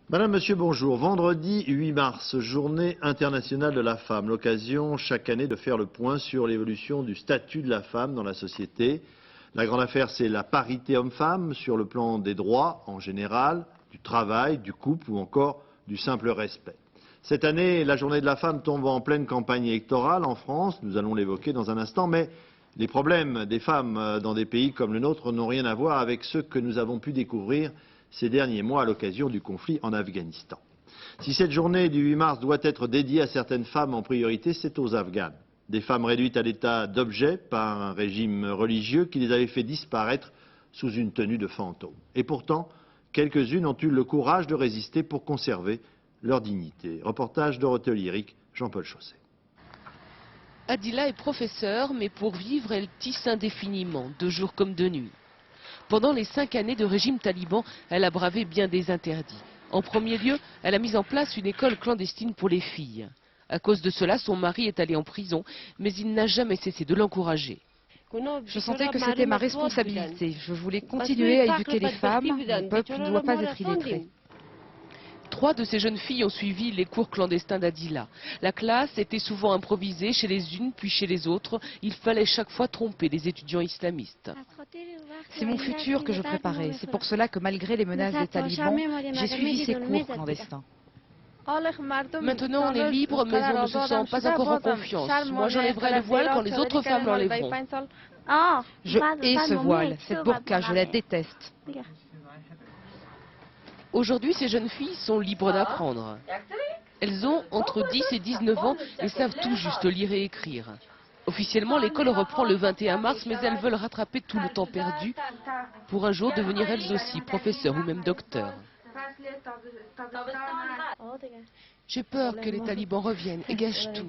Madame, Monsieur, bonjour. Vendredi 8 mars, journée internationale de la femme. L'occasion chaque année de faire le point sur l'évolution du statut de la femme dans la société. La grande affaire, c'est la parité homme-femme sur le plan des droits en général, du travail, du couple ou encore du simple respect. Cette année, la journée de la femme tombe en pleine campagne électorale en France. Nous allons l'évoquer dans un instant, mais les problèmes des femmes dans des pays comme le nôtre n'ont rien à voir avec ceux que nous avons pu découvrir ces derniers mois à l'occasion du conflit en Afghanistan. Si cette journée du 8 mars doit être dédiée à certaines femmes en priorité, c'est aux Afghanes. Des femmes réduites à l'état d'objet par un régime religieux qui les avait fait disparaître sous une tenue de fantôme. Et pourtant, quelques-unes ont eu le courage de résister pour conserver leur dignité. Reportage Dorothée Lyrique, Jean-Paul Chausset. Adila est professeure, mais pour vivre, elle tisse indéfiniment, de jour comme de nuit. Pendant les 5 années de régime taliban, elle a bravé bien des interdits. En premier lieu, elle a mis en place une école clandestine pour les filles. À cause de cela, son mari est allé en prison, mais il n'a jamais cessé de l'encourager. Je sentais que c'était ma responsabilité. Je voulais continuer à éduquer les femmes. Mon peuple ne doit pas être illettré. 3 de ces jeunes filles ont suivi les cours clandestins d'Adila. La classe était souvent improvisée chez les unes puis chez les autres. Il fallait chaque fois tromper les étudiants islamistes. C'est mon futur que je préparais. C'est pour cela que malgré les menaces des talibans, j'ai suivi ces cours clandestins. Maintenant on est libre, mais on ne se sent pas encore en confiance. Moi j'enlèverai le voile quand les autres femmes l'enlèveront. Je hais ce voile, cette burqa, je la déteste. Aujourd'hui, ces jeunes filles sont libres d'apprendre. Elles ont entre 10 et 19 ans et savent tout juste lire et écrire. Officiellement, l'école reprend le 21 mars, mais elles veulent rattraper tout le temps perdu pour un jour devenir elles aussi professeurs ou même docteurs. J'ai peur que les talibans reviennent et gâchent tout.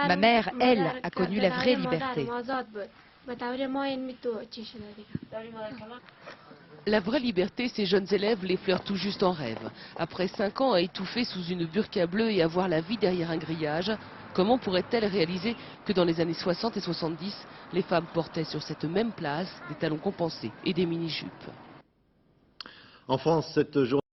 Ma mère, elle, a connu la vraie liberté. La vraie liberté, ces jeunes élèves l'effleurent tout juste en rêve. Après 5 ans à étouffer sous une burqa bleue et à voir la vie derrière un grillage, comment pourraient-elles réaliser que dans les années 60 et 70, les femmes portaient sur cette même place des talons compensés et des mini-jupes? En France, cette journée